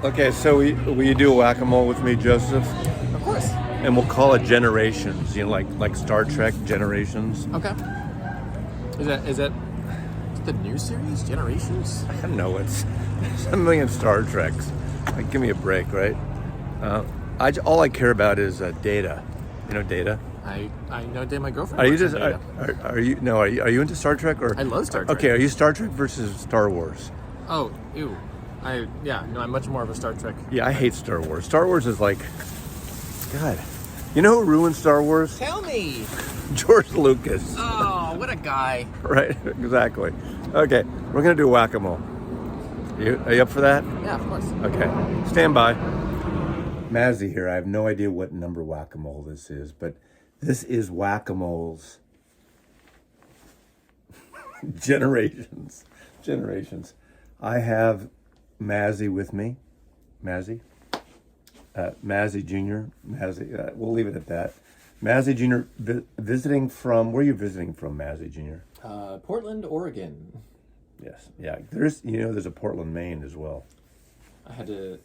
Okay, so will you do whack-a-mole with me, Joseph? Of course. And we'll call it Generations. You know, like Star Trek Generations. Okay. Is that the new series, Generations? I don't know. It's a million Star Treks. Like, give me a break, right? All I care about is Data. You know Data. I know Dave, my girlfriend. Are you works just on Data. are you no? Are you into Star Trek or? I love Star Trek. Okay, are you Star Trek versus Star Wars? Oh, ew. I'm much more of a Star Trek. Yeah, I hate Star Wars. Star Wars is like, God. You know who ruined Star Wars? Tell me. George Lucas. Oh, what a guy. Right, exactly. Okay, we're gonna do whack-a-mole. Are you up for that? Yeah, of course. Okay, stand by. Mazzy here. I have no idea what number whack-a-mole this is, but this is whack-a-mole's generations. Generations. I have Mazzy with me. Mazzy. Mazzy Jr. Mazzy. We'll leave it at that. Mazzy Jr. Visiting from. Where are you visiting from, Mazzy Jr.? Portland, Oregon. Yes. Yeah. There's a Portland, Maine as well. I had to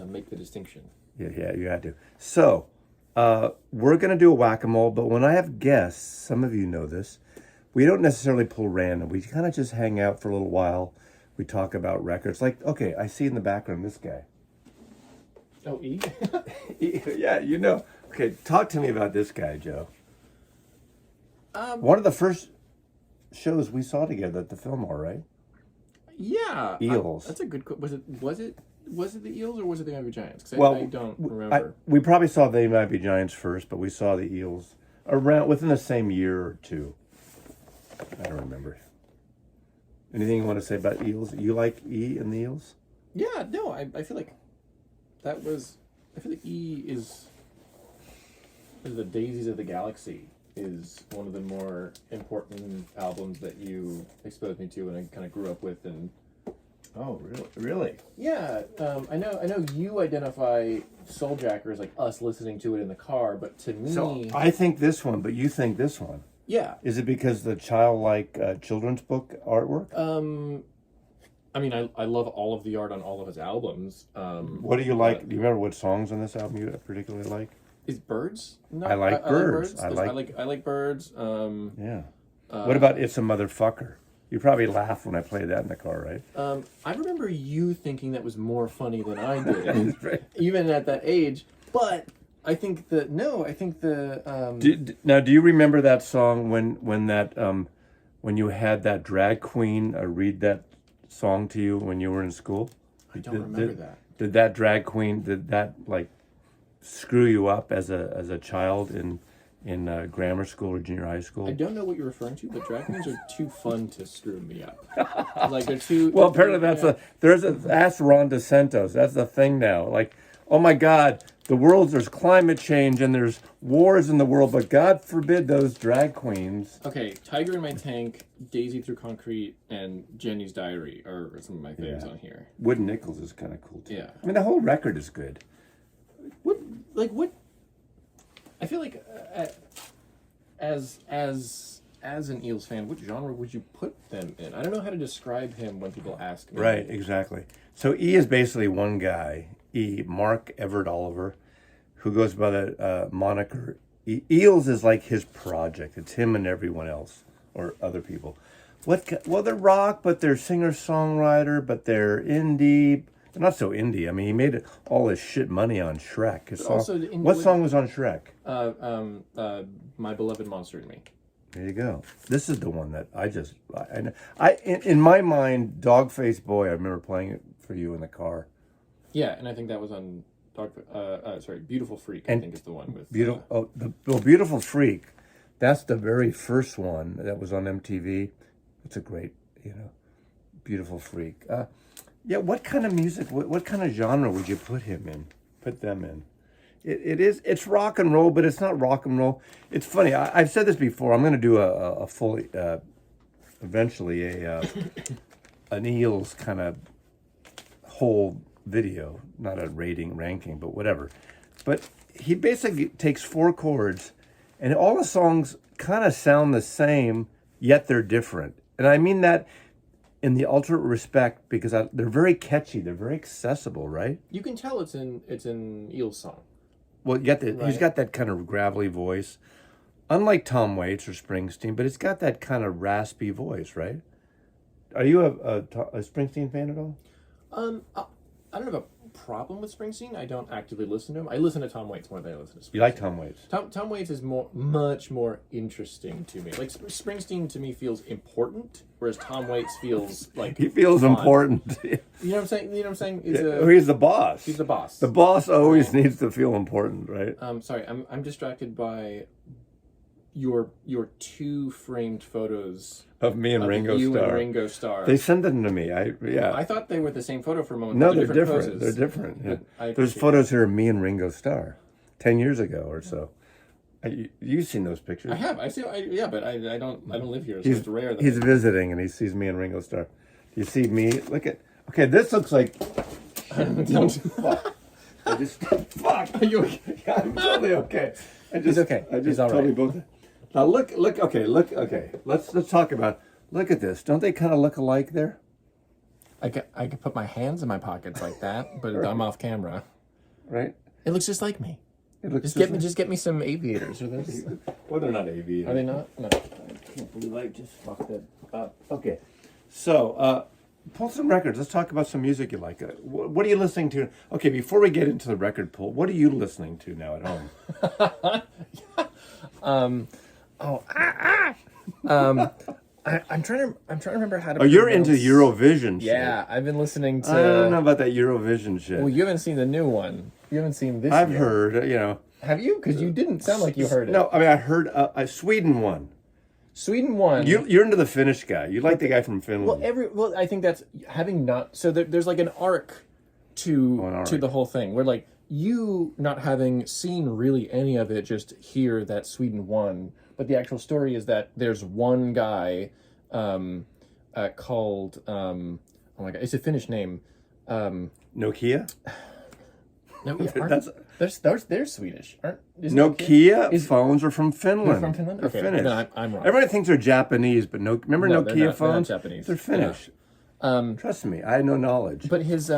make the distinction. Yeah, you had to. So, we're going to do a whack-a-mole, but when I have guests, some of you know this, we don't necessarily pull random. We kind of just hang out for a little while. We talk about records. Like, okay, I see in the background this guy. Oh, E? Yeah, you know. Okay, talk to me about this guy, Joe. One of the first shows we saw together at the Fillmore, right? Yeah. Eels. That's a good. Was it the Eels or was it the Miami Giants? 'Cause Well, I don't remember. we probably saw the Might Be Giants first, but we saw the Eels within the same year or two. I don't remember. Anything you want to say about Eels? You like E and the Eels? Yeah. No. I feel like that was. I feel like E is the Daisies of the Galaxy is one of the more important albums that you exposed me to and I kind of grew up with. And Oh, really? yeah, I know you identify Souljacker as like us listening to it in the car, but to me, So I think this one, but you think this one. yeah. Is it because the childlike children's book artwork? I mean, I love all of the art on all of his albums. What do you like? Do you remember what songs on this album you particularly like? Is Birds? No, I like Birds. I like Birds. Yeah. What about It's a Motherfucker? You probably laugh when I play that in the car, right? I remember you thinking that was more funny than I did, even at that age. But I think the. Now, do you remember that song when you had that drag queen read that song to you when you were in school? I don't remember that. Did that drag queen like screw you up as a child in grammar school or junior high school? I don't know what you're referring to, but drag queens are too fun to screw me up. Like they're too. Well, apparently ask Ron DeSantos. That's the thing now. Like, oh my God, there's climate change and there's wars in the world, but God forbid those drag queens. Okay, Tiger in My Tank, Daisy Through Concrete, and Jenny's Diary are some of my favorites on here. Wood Nichols is kind of cool too. Yeah. I mean, the whole record is good. What? I feel like as an Eels fan, what genre would you put them in? I don't know how to describe him when people ask me. Right, exactly. So E is basically one guy, Mark Everett Oliver, who goes by the moniker Eels is like his project. It's him and everyone else or other people. Well, they're rock, but they're singer-songwriter, but they're indie. They're not so indie. I mean, he made all his shit money on Shrek. What song was on Shrek? My Beloved Monster in Me. There you go. This is the one that in my mind, Dog-Faced Boy. I remember playing it for you in the car. Yeah, and I think that was on Beautiful Freak. I think is the one with Beautiful Freak. That's the very first one that was on MTV. It's a great, Beautiful Freak. Yeah, what kind of music, what kind of genre would you put them in? It's rock and roll, but it's not rock and roll. It's funny. I've said this before. I'm going to do a fully, eventually an Eels kind of whole video, not a ranking, but whatever. But he basically takes 4 chords, and all the songs kind of sound the same, yet they're different. And I mean that in the ultimate respect because they're very catchy. They're very accessible, right? You can tell it's in Eel's song. Well, you got he's Right. got that kind of gravelly voice, unlike Tom Waits or Springsteen, but it's got that kind of raspy voice, right? Are you a Springsteen fan at all? I don't have a problem with Springsteen. I don't actively listen to him. I listen to Tom Waits more than I listen to Springsteen. You like Tom Waits? Tom Waits is much more interesting to me. Like Springsteen to me feels important, whereas Tom Waits feels like He feels fun. important. You know what I'm saying? You know what I'm saying? It's He's the boss. he's the boss. The boss always needs to feel important, right? Sorry, I'm distracted by your two framed photos Of me and of Ringo you Starr. and Ringo Starr. They sent them to me. I thought they were the same photo for a moment. No, but they're different. poses. They're different. Yeah. But I There's appreciate photos here of me and Ringo Starr, 10 years ago or so. You've seen those pictures. I have. Yeah, but I don't live here, so it's rare that He's visiting and he sees me and Ringo Starr. Do you see me? Look at. Okay, this looks like. don't. Fuck. I just. Fuck. Are you okay? Yeah, I'm totally okay. He's okay. I just He's all totally right. both. Now look. Okay. Let's talk about. Look at this. Don't they kind of look alike there? I could put my hands in my pockets like that, but I'm off camera. Right. It looks just like me. It looks Just get me some aviators. Are those? Well, they're not aviators. Are they not? No. I can't believe I just fucked that up. Okay. So, pull some records. Let's talk about some music you like. What are you listening to? Okay, before we get into the record pull, what are you listening to now at home? I'm trying to remember how to. Oh, you're into pronounce- Eurovision shit. Yeah, I've been listening to. I don't know about that Eurovision shit. Well, you haven't seen the new one. You haven't seen this. I've yet. heard, Have you? Because you didn't sound like you heard it. No, I mean, I heard Sweden won. Sweden won. You're into the Finnish guy. You like the guy from Finland. Well, I think that's having not. So there's like an arc to an arc. to the whole thing where like you not having seen really any of it, just hear that Sweden won. But the actual story is that there's one guy called oh my god, it's a Finnish name. Nokia? No, yeah, That's they're Swedish, aren't? Is Nokia Is- phones are from Finland. from Finland? They're Okay, Finnish. then I'm wrong. Everybody thinks they're Japanese, but remember No, they're Nokia not- they're not phones? Japanese. They're Finnish. Trust me, I had no knowledge. But his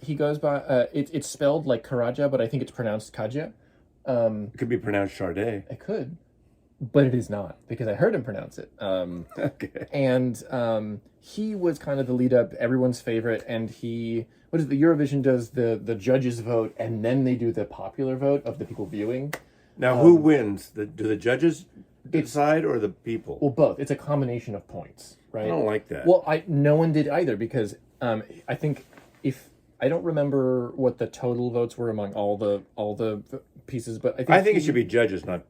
he goes by it's spelled like Karaja, but I think it's pronounced Kaja. It could be pronounced Chardet. I could, but it is not because I heard him pronounce it. Okay. And he was kind of the lead up, everyone's favorite, and what is it, the Eurovision does the judges vote and then they do the popular vote of the people viewing. Now, who wins? Do the judges decide or the people? Well, both. It's a combination of points, right? I don't like that. Well, no one did either because I think I don't remember what the total votes were among all the pieces, but I think it should be judges, not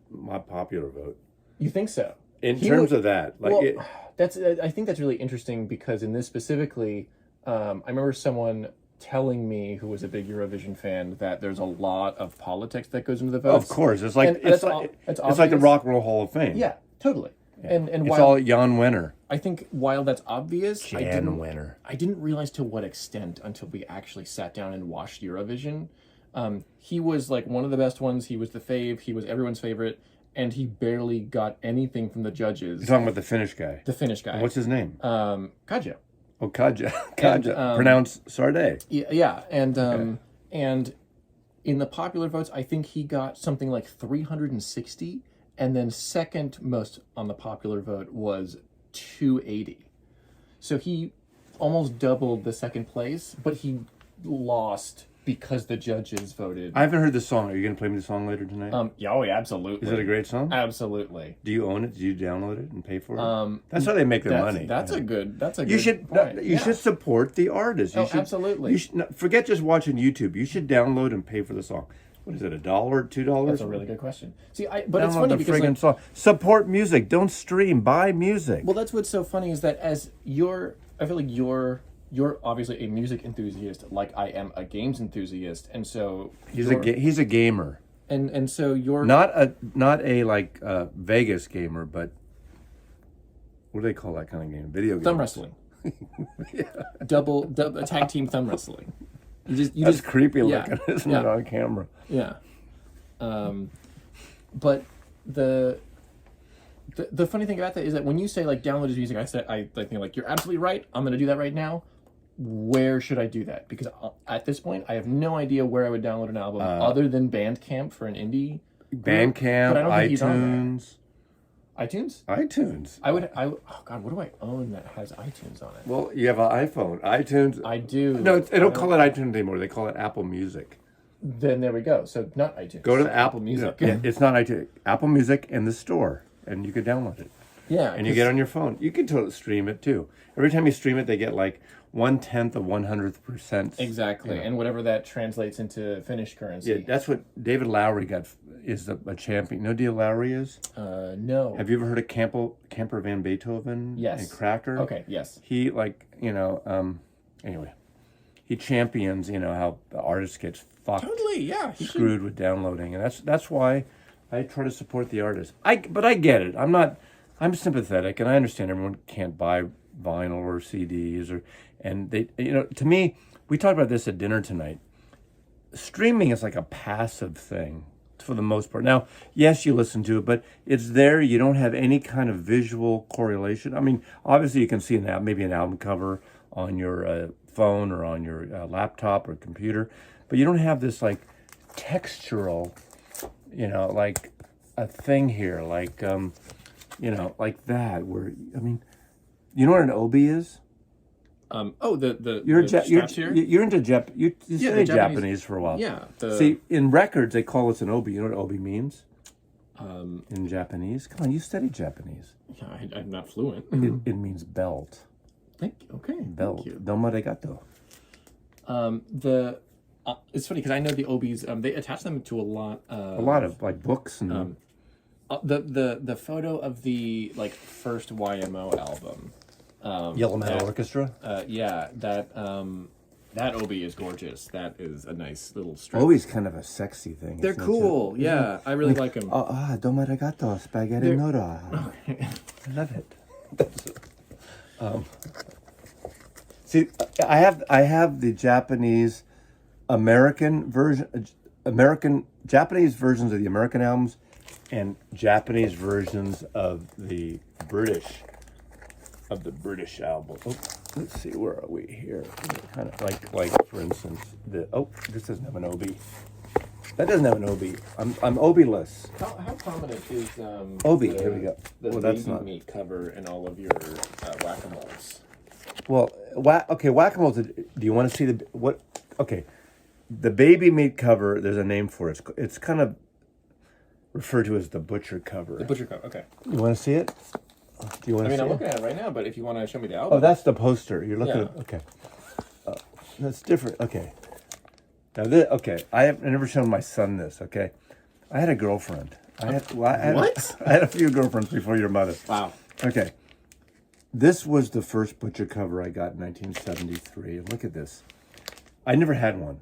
popular vote. You think so? In terms of that, like Well, I think that's really interesting because in this specifically, I remember someone telling me who was a big Eurovision fan that there's a lot of politics that goes into the votes. of course, it's like And it's that's like the obvious. Rock and Roll Hall of Fame. Yeah, totally. And It's while all Jan Wenner. I think while that's obvious, I Wenner. didn't realize to what extent until we actually sat down and watched Eurovision. He was like one of the best ones. He was the fave. He was everyone's favorite, and he barely got anything from the judges. You're talking about the Finnish guy. The Finnish guy. What's his name? Kaja. Oh, Kaja. Kaja. Pronounced Sarday. Yeah, and and in the popular votes, I think he got something like 360, and then second most on the popular vote was 280. So he almost doubled the second place, but he lost because the judges voted. I haven't heard the song. Are you going to play me the song later tonight? Yeah, absolutely. Is it a great song? Absolutely. Do you own it? Do you download it and pay for it? That's how they make their money. That's a good. That's a good. You should point. you should support the artist. You Oh, should, absolutely. You should forget just watching YouTube. You should download and pay for the song. What is it? $1, $2? That's a really good question. See, but it's Download funny the because friggin' like, song. Support music. Don't stream. Buy music. well, that's what's so funny is that I feel like you're obviously a music enthusiast, like I am a games enthusiast, and so he's a gamer. and so you're Not a like Vegas gamer, but what do they call that kind of game? Video game. thumb wrestling. double tag team thumb wrestling. You That's just creepy yeah, looking, isn't yeah. it, on camera? Yeah. But The funny thing about that is that when you say like download his music, I think like you're absolutely right. I'm gonna do that right now. Where should I do that? Because at this point, I have no idea where I would download an album other than Bandcamp for an indie. Bandcamp, But I don't think he's on there. iTunes. iTunes? iTunes. Oh God, what do I own that has iTunes on it? Well, you have an iPhone. iTunes. I do. No, they don't call it iTunes anymore. They call it Apple Music. Then there we go. So not iTunes. Go to the Apple Music. Yeah, it's not iTunes. Apple Music in the store, and you can download it. Yeah, And you get it on your phone. You can totally stream it too. Every time you stream it, they get like 1/10 of 100%. exactly, and whatever that translates into Finnish currency. Yeah, that's what David Lowery got. Is a champion. You know who David Lowery is? No. Have you ever heard of Camper Van Beethoven? Yes. And Cracker? Okay. Yes. He anyway, he champions how the artist gets fucked, Totally. Yeah. screwed with downloading, and that's why I try to support the artist. But I get it. I'm sympathetic, and I understand everyone can't buy vinyl or CDs and they to me, we talked about this at dinner tonight. Streaming is like a passive thing for the most part. Now, yes, you listen to it, but it's there. You don't have any kind of visual correlation. I mean, obviously you can see maybe an album cover on your phone or on your laptop or computer, but you don't have this like textural, like a thing here, like like that. Where you know what an obi is? The straps here? You're into you the studied Japanese- Japanese for a while. Yeah. See, in records they call us an obi. You know what obi means in Japanese? Come on, you studied Japanese. Yeah, I'm not fluent. It means belt. Okay. Belt. Thank you. Domo arigato. It's funny because I know the obis. They attach them to a lot. A lot of like books and The photo of the like first YMO album. Yellow Metal Orchestra. Yeah, that obi is gorgeous. That is a nice little strip. Obi's kind of a sexy thing. They're isn't it? cool. Yeah, I really like them. Domo arigato, spaghetti noodle. I love it. See, I have the Japanese Japanese versions of the American albums and Japanese versions of the British album. Oh, let's see, where are we here? Kind of like for instance, this doesn't have an obi. That doesn't have an obi. I'm obi-less. How prominent is Obi, here we go. The Well, that's baby not. meat cover in all of your whack-a-moles? Well, whack-a-mole. Do you want to see what? Okay, the baby meat cover. There's a name for it. It's kind of referred to as the butcher cover. The butcher cover. Okay. You want to see it? Do you want to see I'm it? looking at it right now, but if you want to show me the album. Oh, that's the poster. You're looking Yeah. at. Okay. That's different. Okay. Now this. Okay. I've never shown my son this. Okay. I had a girlfriend. What? I had a few girlfriends before your mother. Wow. Okay. This was the first butcher cover I got in 1973. And look at this. I never had one.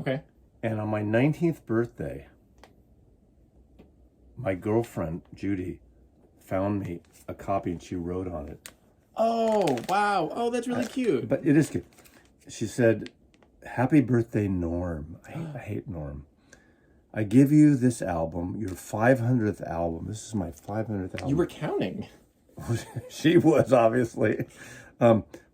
Okay. And on my 19th birthday, my girlfriend, Judy, found me a copy and she wrote on it. Oh, wow. Oh, that's really cute. But it is cute. She said, "Happy birthday, Norm." I hate Norm. "I give you this album, your 500th album. This is my 500th album." You were counting. She was, obviously.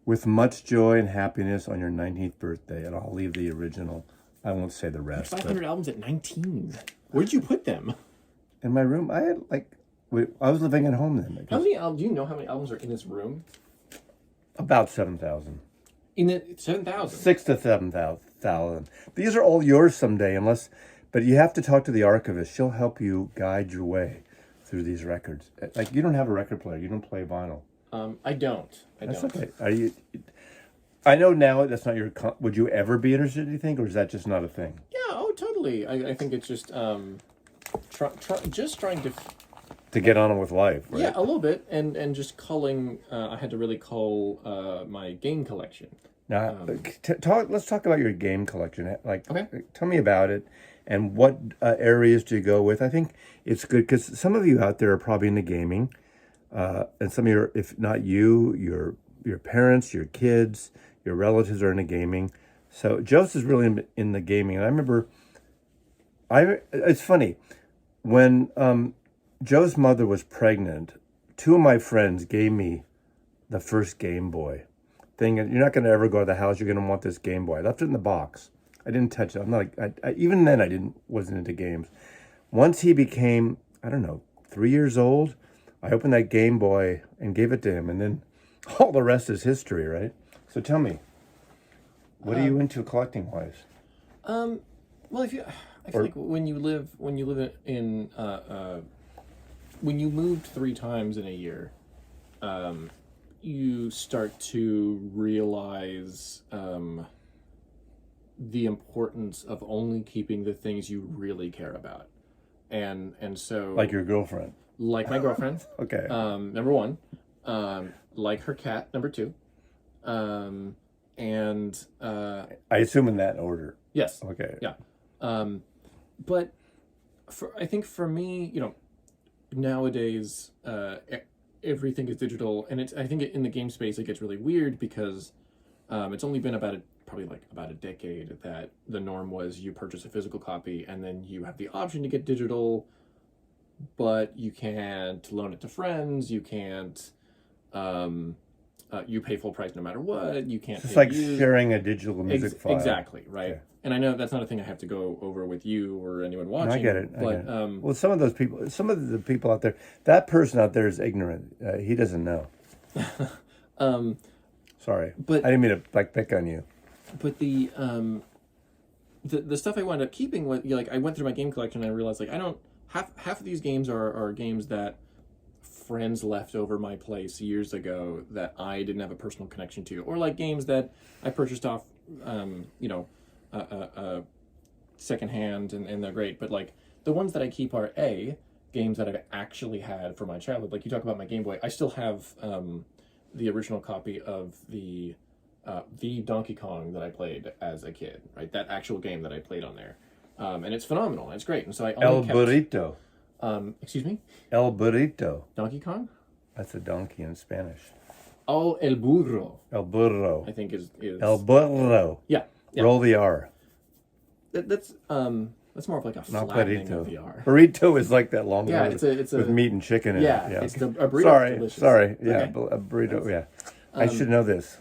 "With much joy and happiness on your 19th birthday." And I'll leave the original. I won't say the rest. 500 albums at 19. Where'd you put them? In my room, I had I was living at home then. How many albums? Do you know how many albums are in this room? About 7,000. In it, 7,000. 6,000 to 7,000. These are all yours someday, but you have to talk to the archivist. She'll help you guide your way through these records. Like, you don't have a record player. You don't play vinyl. I don't. That's okay. I know now that's not your. Would you ever be interested? Do you think, or is that just not a thing? Yeah. Oh, totally. I think it's just just trying To get on with life, right? yeah, a little bit, and just culling. I had to really cull my game collection. Now, let's talk about your game collection. Okay. Tell me about it, and what areas do you go with? I think it's good because some of you out there are probably into gaming, and some of your, if not you, your parents, your kids, your relatives are into gaming. So Joseph's really in the gaming, and I remember. It's funny when Joe's mother was pregnant. two of my friends gave me the first Game Boy. Thing, you're not going to ever go to the house. You're going to want this Game Boy. I left it in the box. I didn't touch it. I'm not like even then. Wasn't into games. Once he became, I don't know, 3 years old, I opened that Game Boy and gave it to him, and then all the rest is history, right? So tell me, what are you into collecting wise? Well, I feel like when you live in when you moved 3 times in a year, you start to realize the importance of only keeping the things you really care about, and so Like your girlfriend. like my girlfriend, Okay. number one, like her cat, number two, and I assume in that order. yes, Okay. yeah, but I think for me, nowadays, everything is digital, and I think in the game space it gets really weird because it's only been probably about a decade that the norm was you purchase a physical copy and then you have the option to get digital, but you can't loan it to friends. You can't. You pay full price no matter what. You can't. It's pay like used. sharing a digital music file. Exactly, right. Okay. And I know that's not a thing I have to go over with you or anyone watching. I get it. I But get it. Well, some of the people out there, that person out there is ignorant. He doesn't know. Sorry, but- I didn't mean to pick on you. But the stuff I wound up keeping I went through my game collection and I realized I don't half of these games are games that friends left over my place years ago that I didn't have a personal connection to, or games that I purchased off secondhand and they're great, but the ones that I keep are games that I've actually had for my childhood. Like you talk about my Game Boy, I still have the original copy of the Donkey Kong that I played as a kid, right? That actual game that I played on there. And it's phenomenal, and it's great. And so I El only kept... burrito. Excuse me? El burrito. Donkey Kong? That's a donkey in Spanish. Oh, el burro, El burro. I think is... El burro. Yeah. Roll the R. That's more of a Not flattening burrito. of the R. Burrito is like that long Yeah, word it's a with meat and chicken in Yeah, it. Yeah, it's a burrito. Delicious. Sorry. Yeah, Okay. a burrito. Yeah, I should know this.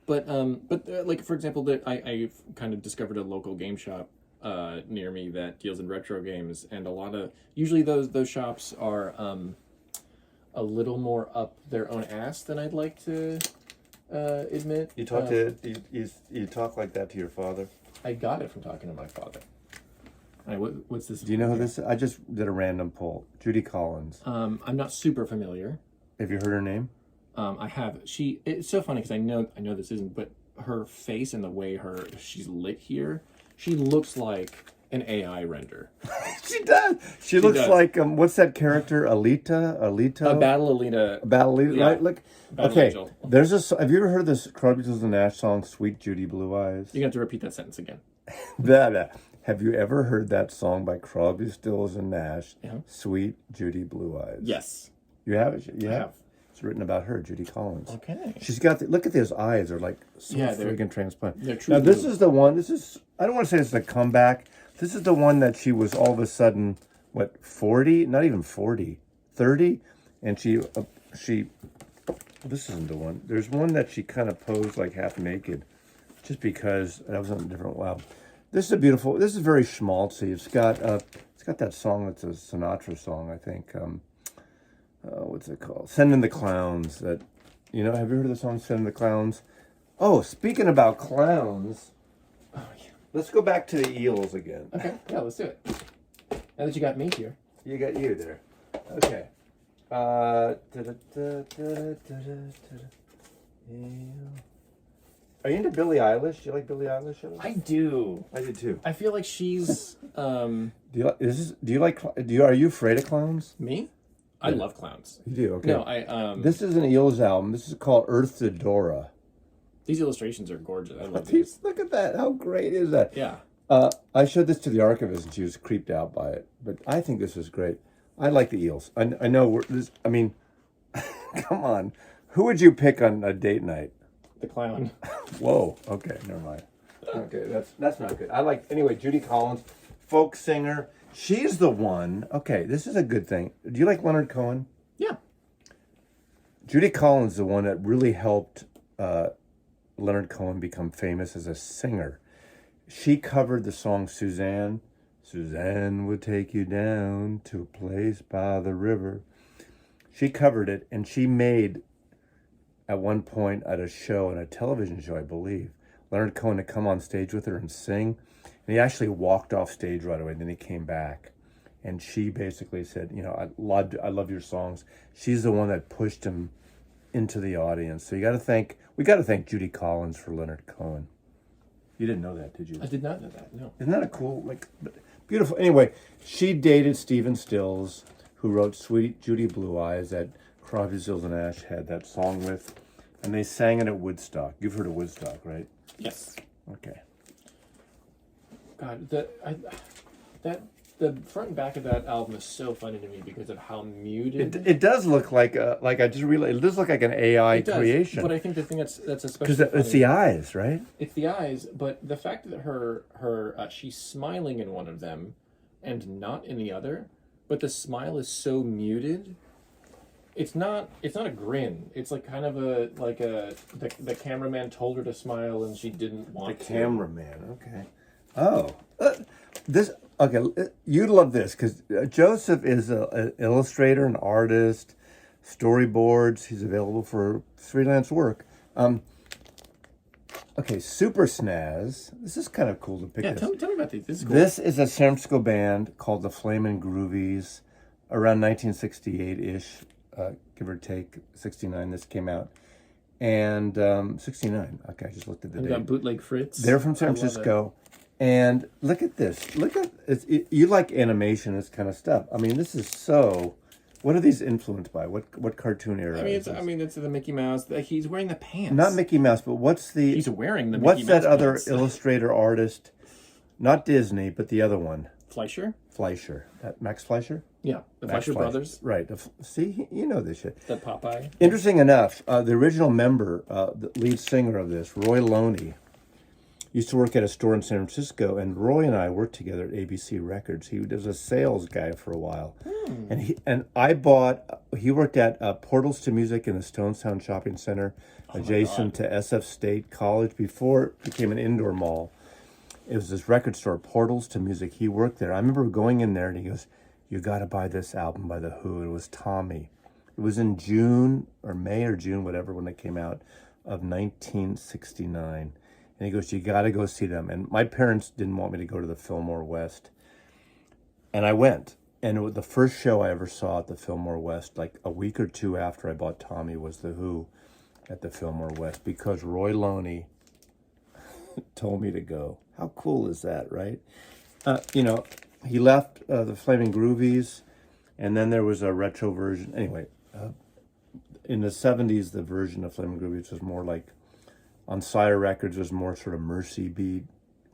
But for example, I kind of discovered a local game shop near me that deals in retro games, and usually those shops are a little more up their own ass than I'd like to admit. You talk like that to your father. I got it from talking to my father. All right, what's this? Do you know who this is? I just did a random poll. Judy Collins. I'm not super familiar. Have you heard her name? I have. It's so funny because I know this isn't, but her face and the way she's lit here, she looks like an AI render. She does. She looks does. like what's that character? Alita. A Battle Alita. Battle Alita. Yeah. Right? Look. Battle Okay. Angel. There's a. Have you ever heard this Crosby, Stills and Nash song, "Sweet Judy Blue Eyes"? You're gonna have to repeat that sentence again. Have you ever heard that song by Crosby, Stills and Nash? Yeah. "Sweet Judy Blue Eyes." Yes. You have it. You I have. have. It's written about her, Judy Collins. Okay. She's got look at those eyes; they're like so Yeah, they're- friggin' transparent. they're true Now this blue. is the one. This is I don't want to say it's the comeback. This is the one that she was all of a sudden 40? Not even 40, 30, and she. This isn't the one. There's one that she kind of posed like half naked, just because that was on a different. Wow, this is a beautiful. This is very schmaltzy. It's got that song that's a Sinatra song, I think. What's it called? Send in the Clowns. That, have you heard of the song Send in the Clowns? Oh, speaking about clowns, let's go back to the eels again. Okay. Yeah, let's do it. Now that you got me here. You got you there. Okay. Are you into Billie Eilish? Do you like Billie Eilish? I do. I do too. I feel like she's Do you are you afraid of clowns? me. I love clowns. You do. Okay. No, I This is an Eels album. This is called Earth to Dora. these illustrations are gorgeous. I love these. Look at that. How great is that? Yeah. I showed this to the archivist and she was creeped out by it. But I think this is great. I like the Eels. I know I mean, come on. Who would you pick on a date night? The clown. Whoa. Okay, never mind. Okay, that's not good. Anyway, Judy Collins, folk singer. She's the one. Okay, this is a good thing. Do you like Leonard Cohen? Yeah. Judy Collins is the one that really helped Leonard Cohen become famous as a singer. She covered the song Suzanne. Suzanne would take you down to a place by the river. She covered it, and she made, at one point at a show, on a television show, I believe, Leonard Cohen to come on stage with her and sing. And he actually walked off stage right away, and then he came back. And she basically said, you know, I love your songs. She's the one that pushed him into the audience. So we got to thank Judy Collins for Leonard Cohen. You didn't know that, did you? I did not know that. No. Isn't that a cool, beautiful? Anyway, she dated Stephen Stills, who wrote "Sweet Judy Blue Eyes" that Crosby, Stills and Nash had that song with, and they sang it at Woodstock. You've heard of Woodstock, right? Yes. Okay. God, the front and back of that album is so funny to me because of how muted It does look like I just realized, it does look like an AI it does. creation. But I think the thing that's especially Because funny, it's the eyes, right? it's the eyes, but the fact that her she's smiling in one of them and not in the other, but the smile is so muted. It's not a grin. It's like kind of the cameraman told her to smile and she didn't want The to. cameraman, okay. Oh, you'd love this because Joseph is an illustrator, an artist, storyboards. He's available for freelance work. Okay, Super Snaz. This is kind of cool to pick. Yeah, this. tell me about these. This is cool. This is a San Francisco band called the Flamin' Groovies, around 1968-ish, give or take, 69 this came out. And 69, okay, I just looked at the And date. got Bootleg Fritz. They're from San Francisco. And look at this. You like animation, this kind of stuff. I mean, this is so... What are these influenced by? What cartoon era? It's the Mickey Mouse. He's wearing the pants. Not Mickey Mouse, but what's the... He's wearing the Mickey What's that Mouse other pants. illustrator artist? Not Disney, but the other one. Fleischer? Fleischer. Max Fleischer? Yeah, the Max Fleischer brothers. Right. See, you know this shit. The Popeye. Interesting enough, the original member, the lead singer of this, Roy Loney, used to work at a store in San Francisco, and Roy and I worked together at ABC Records. He was a sales guy for a while. He worked at Portals to Music in the Stonestown Shopping Center, adjacent to SF State College, before it became an indoor mall. It was this record store, Portals to Music. He worked there. I remember going in there, and he goes, "You got to buy this album by The Who." It was Tommy. It was in June, or May or June, whatever, when it came out, of 1969. And he goes, "You got to go see them." And my parents didn't want me to go to the Fillmore West. And I went. And it was the first show I ever saw at the Fillmore West, like a week or two after I bought Tommy, was The Who at the Fillmore West, because Roy Loney told me to go. How cool is that, right? He left the Flaming Groovies, and then there was a retro version. Anyway, in the 70s, the version of Flaming Groovies was more like, on Sire Records, was more sort of Mercy beat,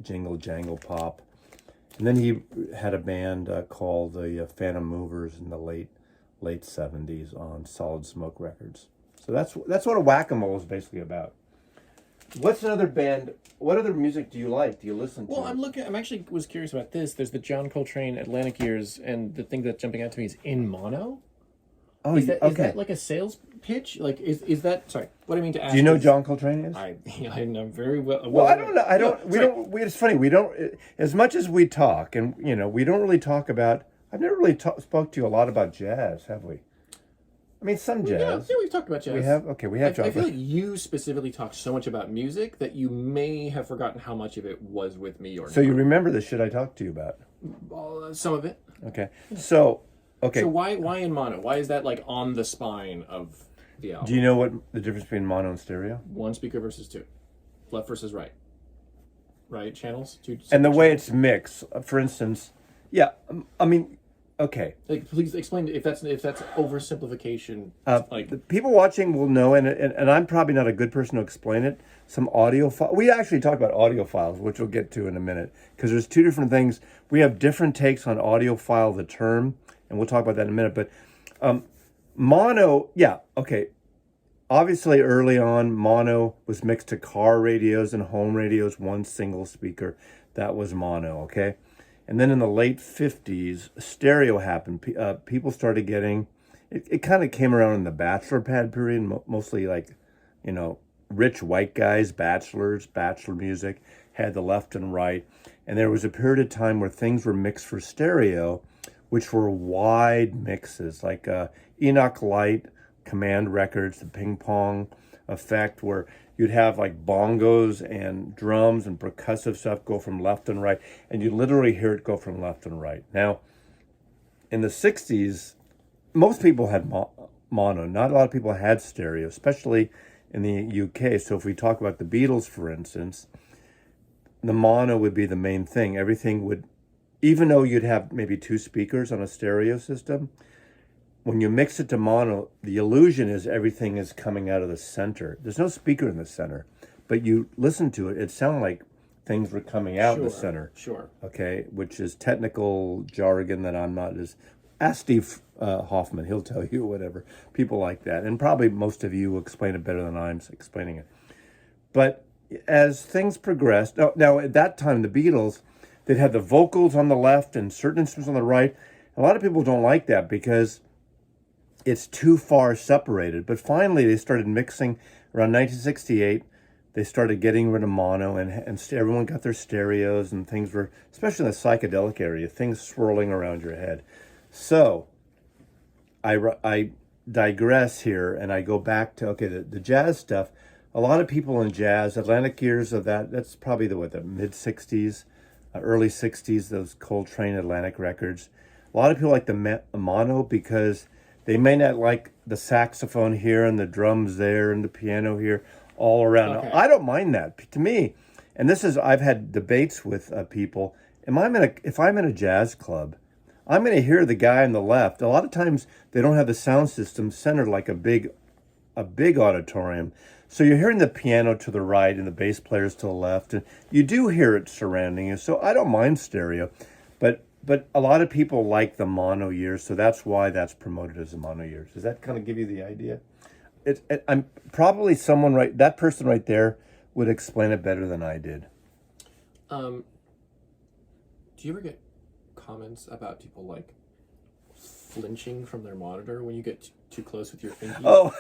jingle jangle pop. And then he had a band called the Phantom Movers in the late 70s on Solid Smoke Records. So that's what a whack-a-mole is basically about. What's another band? What other music do you like? Do you listen to? Well, I'm actually was curious about this. There's the John Coltrane Atlantic Years, and the thing that's jumping out to me is in mono. Oh, Is that okay. like a sales pitch? Like, is that... Sorry, what I mean to ask... Do you know is, John Coltrane is? I'm very well... Well, I don't know. It's funny. We don't, as much as we talk, and, we don't really talk about, I've never really spoke to you a lot about jazz, have we? I mean, some jazz. Yeah, we've talked about jazz. We have? Okay, we have John. I feel like you specifically talk so much about music that you may have forgotten how much of it was with me or So not. you remember the shit I talked to you about? Some of it. Okay. So, okay. So why in mono? Why is that like on the spine of the album? Do you know what the difference between mono and stereo? One speaker versus two, left versus right. Right channels. Two. And the way it's mixed, for instance, yeah. I mean, okay. Like, please explain if that's oversimplification. The people watching will know, and I'm probably not a good person to explain it. Some audio file. We actually talked about audio files, which we'll get to in a minute, because there's two different things. We have different takes on audiophile, the term, and we'll talk about that in a minute. But mono, yeah, okay. Obviously, early on, mono was mixed to car radios and home radios, one single speaker. That was mono, okay? And then in the late 50s, stereo happened. People started getting it kind of came around in the bachelor pad period, mostly like, you know, rich white guys, bachelor music, had the left and right. And there was a period of time where things were mixed for stereo, which were wide mixes, like Enoch Light, Command Records, the Ping Pong Effect, where you'd have like bongos and drums and percussive stuff go from left and right, and you literally hear it go from left and right. Now, in the 60s, most people had mono. Not a lot of people had stereo, especially in the UK. So if we talk about the Beatles, for instance, the mono would be the main thing. Everything would, even though you'd have maybe 2 speakers on a stereo system, when you mix it to mono, the illusion is everything is coming out of the center. There's no speaker in the center, but you listen to it, it sounded like things were coming out of the center. Sure. Okay, which is technical jargon that I'm not as... Ask Steve Hoffman, he'll tell you whatever. People like that. And probably most of you will explain it better than I'm explaining it. But as things progressed... Now, at that time, the Beatles, they'd have the vocals on the left and certain instruments on the right. A lot of people don't like that because it's too far separated. But finally, they started mixing around 1968. They started getting rid of mono, and everyone got their stereos, and things were, especially in the psychedelic area, things swirling around your head. So, I digress here, and I go back to, okay, the jazz stuff. A lot of people in jazz, Atlantic years of that's probably the mid-60s, early 60s, those Coltrane Atlantic records. A lot of people like the mono because they may not like the saxophone here and the drums there and the piano here all around. Okay. I don't mind that. To me, and this is, I've had debates with people, if I'm in a jazz club, I'm going to hear the guy on the left. A lot of times they don't have the sound system centered like a big auditorium. So you're hearing the piano to the right and the bass players to the left, and you do hear it surrounding you. So I don't mind stereo, but a lot of people like the mono years, so that's why that's promoted as a mono years. Does that kind of give you the idea? I'm probably that person right there would explain it better than I did. Do you ever get comments about people like flinching from their monitor when you get too close with your finger? Oh,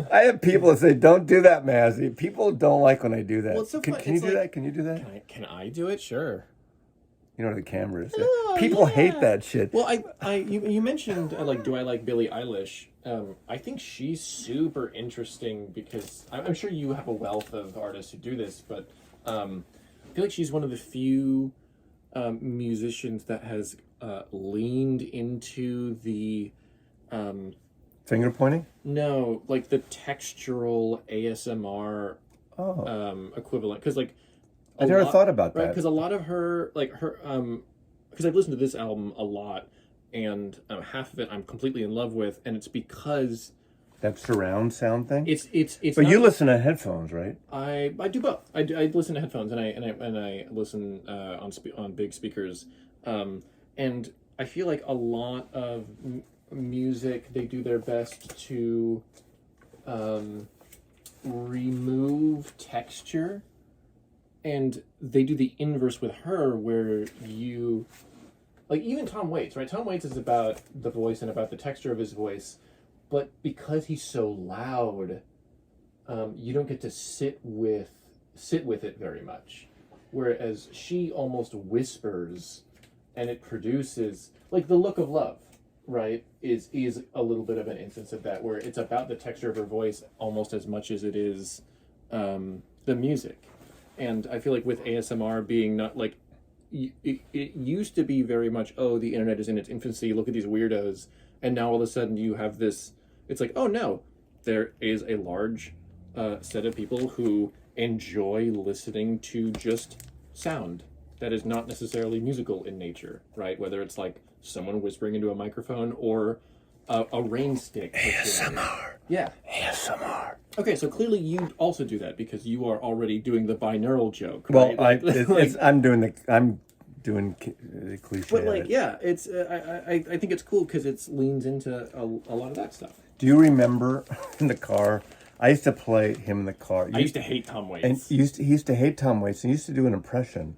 I have people that say, "Don't do that, Mazzy." People don't like when I do that. Well, it's so fun. Can you do that? Can you do that? Can I do it? Sure. You know where the camera is. Oh, People yeah. hate that shit. Well, you mentioned do I like Billie Eilish? I think she's super interesting because I'm sure you have a wealth of artists who do this, but I feel like she's one of the few musicians that has leaned into the Finger pointing? no, like the textural ASMR equivalent, because like I never thought about right, that. because a lot of her because I've listened to this album a lot, and half of it I'm completely in love with, and it's because That surround sound thing? it's But not you listen to headphones, right? I do both. I listen to headphones and I listen on big speakers, and I feel like a lot of music, they do their best to remove texture, and they do the inverse with her, where you like even Tom Waits, right? Tom Waits is about the voice and about the texture of his voice, but because he's so loud, you don't get to sit with it very much. Whereas she almost whispers, and it produces like The Look of Love, right? Is a little bit of an instance of that, where it's about the texture of her voice almost as much as it is the music. And I feel like with ASMR being not like it used to be very much, oh, the internet is in its infancy, look at these weirdos, and now all of a sudden you have this, it's like, oh no, there is a large set of people who enjoy listening to just sound that is not necessarily musical in nature, right? Whether it's like someone whispering into a microphone or a rain stick. ASMR. Yeah. ASMR. Okay, so clearly you also do that because you are already doing the binaural joke. Well, right? I'm doing the cliche. But of like, it. yeah, it's I think it's cool because it leans into a lot of that stuff. Do you remember in the car? I used to play him in the car. I used to hate Tom Waits. And he used to hate Tom Waits, and he used to do an impression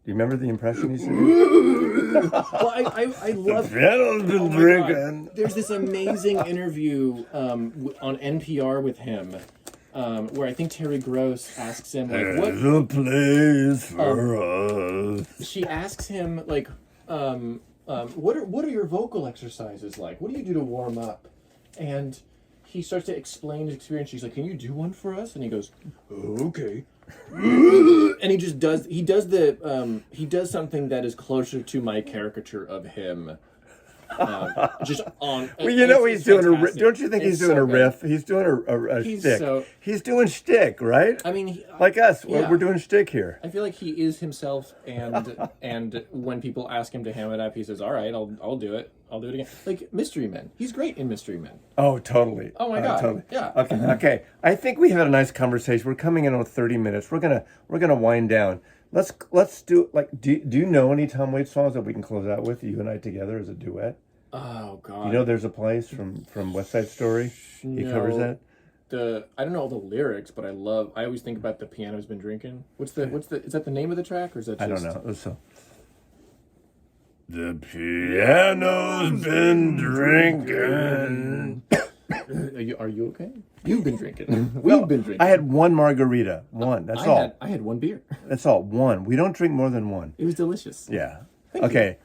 you remember the impression he said? Well, I love. Piano's been Oh my drinking. God. There's this amazing interview on NPR with him, where I think Terry Gross asks him like, "What?" There's a place for us. She asks him like, what are your vocal exercises like? What do you do to warm up? And he starts to explain his experience. She's like, "Can you do one for us?" And he goes, "Oh, okay." And he does something that is closer to my caricature of him. Just on. Well, you know he's doing a riff. fantastic. Don't you think he's It's doing so a good. riff? He's doing a He's shtick. so- He's doing shtick, right? I mean, Like us, yeah. we're doing shtick here. I feel like he is himself, and when people ask him to ham it up, he says, "All right, I'll do it. I'll do it again." Like Mystery Men, he's great in Mystery Men. Oh, totally. Oh my God. Totally. Yeah. Okay. I think we had a nice conversation. We're coming in on 30 minutes. We're gonna wind down. Let's do like. Do you know any Tom Waits songs that we can close out with? You and I together as a duet. Oh God. You know, there's a place from West Side Story. He covers No. that. I don't know all the lyrics, but I always think about The Piano's Been Drinking. Is that the name of the track, or is that just... I don't know. So. The piano's been drinking. Are you okay? You've been drinking. We've been drinking. I had one margarita. One. That's all. I had one beer. That's all. One. We don't drink more than one. It was delicious. Yeah. Thank Okay.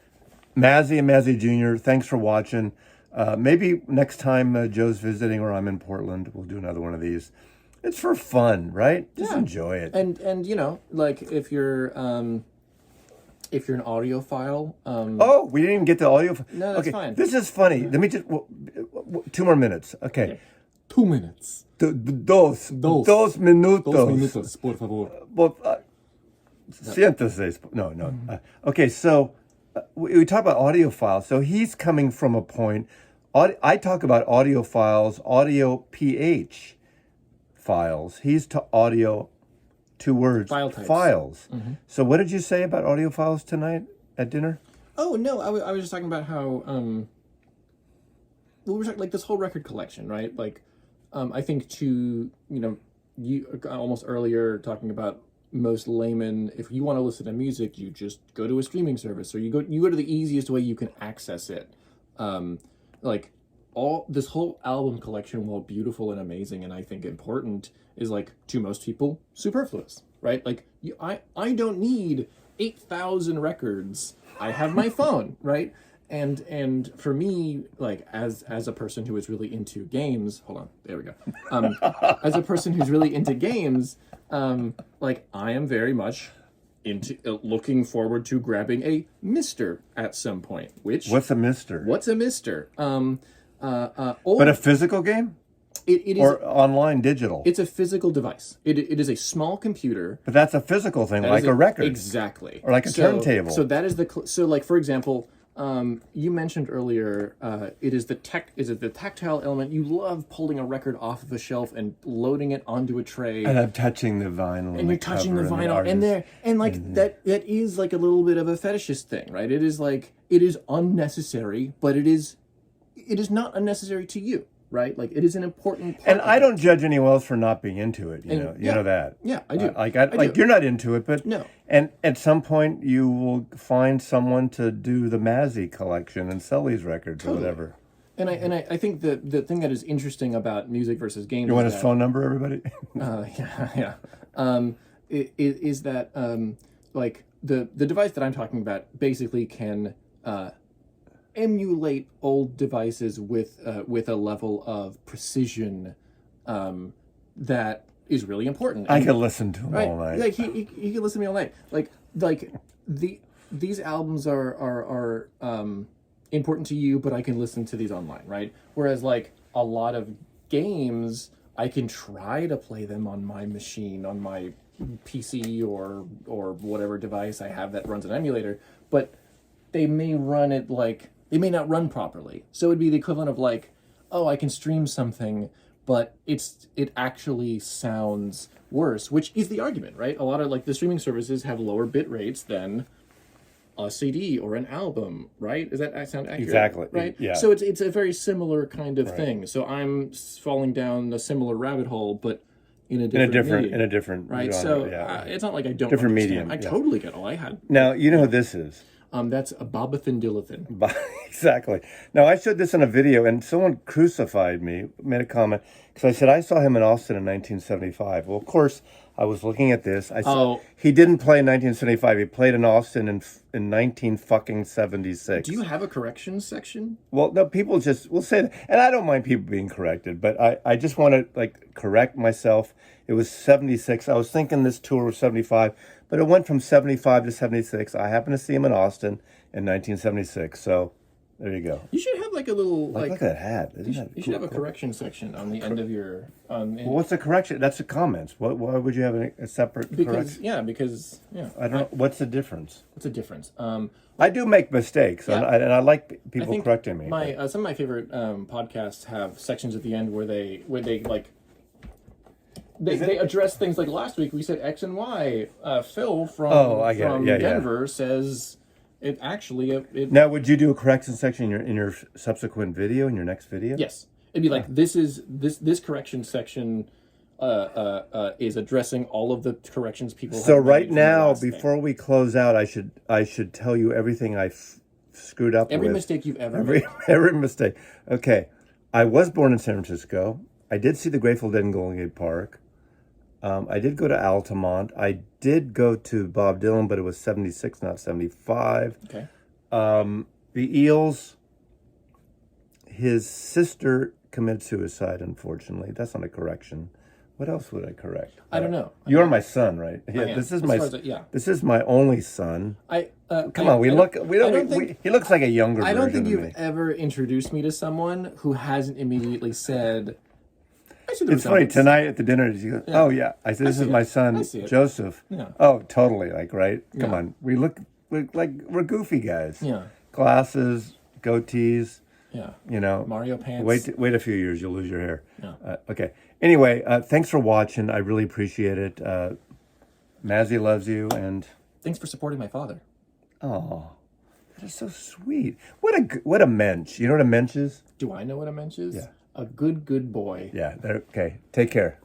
Mazzy and Mazzy Jr., thanks for watching. Maybe next time Joe's visiting or I'm in Portland, we'll do another one of these. It's for fun, right? Just Yeah. enjoy it. And you know, like if you're an audiophile, Oh, we didn't even get the audio. No, that's okay, fine. This is funny. Let me just 2 more minutes. Okay. 2 minutes. Dos minutos. 2 minutos, por favor. Well, siéntese. No. Okay, so we talk about audiophile. So he's coming from a point. I talk about audiophiles, audio PH files. He's to audio, 2 words, File types. files. So what did you say about audiophiles tonight at dinner? Oh no, I was just talking about how we were talking, like this whole record collection, right? Like, I think you almost earlier talking about most laymen. If you want to listen to music, you just go to a streaming service, or you go to the easiest way you can access it. Like all this whole album collection, while beautiful and amazing, and I think important, is like to most people superfluous, right? Like I don't need 8,000 records. I have my phone, right? And for me, like as a person who is really into games, hold on, there we go. As a person who's really into games, like I am very much into looking forward to grabbing a Mister at some point. What's a mister? What's a Mister? But a physical game? It is. Or online digital? It's a physical device. It is a small computer. But that's a physical thing, That like is a record. Exactly. Or like a turntable. So that is so like, for example, you mentioned earlier, is it the tactile element? You love pulling a record off of a shelf and loading it onto a tray. And I'm touching the vinyl. And you're touching the vinyl, that is like a little bit of a fetishist thing, right? It is unnecessary, but it is not unnecessary to you, right? Like it is an important part. And of I it. don't judge anyone else for not being into it. You know that. Yeah, I do. Like I do. you're not into it, but No. And at some point, you will find someone to do the Mazzy collection and sell these records or whatever. And I think the thing that is interesting about music versus games. You want is his that, phone number, everybody? Yeah. Is that like the device that I'm talking about basically can emulate old devices with a level of precision that is really important. I could listen to him Right. all night. Like he can listen to me all night. Like these albums are important to you, but I can listen to these online, right? Whereas like a lot of games, I can try to play them on my machine, on my PC or whatever device I have that runs an emulator, but they may not run properly. So it'd be the equivalent of like, oh, I can stream something, but it actually sounds worse, which is the argument, right? A lot of like the streaming services have lower bit rates than a CD or an album, right? Does that sound accurate? Exactly. Right? Yeah. So it's a very similar kind of thing. So I'm falling down a similar rabbit hole, but in a different medium, in a different right? genre, So yeah. it's not like I don't Different understand. medium, I yeah. totally get all I had. Now you know who this is. That's a Bobathan Dillathan. Exactly. Now, I showed this in a video, and someone crucified me, made a comment, because I said I saw him in Austin in 1975. Well, of course, I was looking at this. I saw he didn't play in 1975. He played in Austin in 1976. Do you have a corrections section? Well, no, people just will say that, and I don't mind people being corrected, but I just want to like correct myself. It was 76. I was thinking this tour was 75, but it went from 75 to 76. I happened to see him in Austin in 1976. So there you go. You should have like a little Look at that hat. Isn't that You should have a cool? correction section on the end of your. Well, what's the correction? That's the comments. Why would you have a separate correction? Because I don't know. What's the difference? What's the difference? I do make mistakes, and I like people think correcting me. Some of my favorite podcasts have sections at the end where they like. They address things like last week we said X and Y. Phil from Denver says it actually Now, would you do a correction section in your subsequent video, in your next video? Yes, it'd be like this correction section is addressing all of the corrections people. So have made right from the now, last thing. before we close out, I should tell you everything I screwed up Every with. mistake you've ever made. Every mistake. Okay, I was born in San Francisco. I did see the Grateful Dead in Golden Gate Park. I did go to Altamont. I did go to Bob Dylan, but it was 76, not 75. Okay. The Eels, his sister committed suicide, unfortunately. That's not a correction. What else would I correct? I don't know. You're my son, right? I Yeah, am. this is As my far as yeah. this is my only son. Come on, think he looks like a younger I version don't think of you've me. ever introduced me to someone who hasn't immediately said. I see the It's funny, resemblance. tonight at the dinner, she goes, oh yeah. I said, this is my son, see it. Joseph. Yeah. Oh, totally, like, right? Come Yeah. on. We look like we're goofy guys. Yeah. Glasses, goatees, Yeah. you know. Mario pants. Wait a few years, you'll lose your hair. Yeah. Okay. Anyway, thanks for watching. I really appreciate it. Mazzy loves you, and Thanks for supporting my father. oh, that is so sweet. What a mensch. You know what a mensch is? Do I know what a mensch is? Yeah. A good boy. Yeah. Okay. Take care.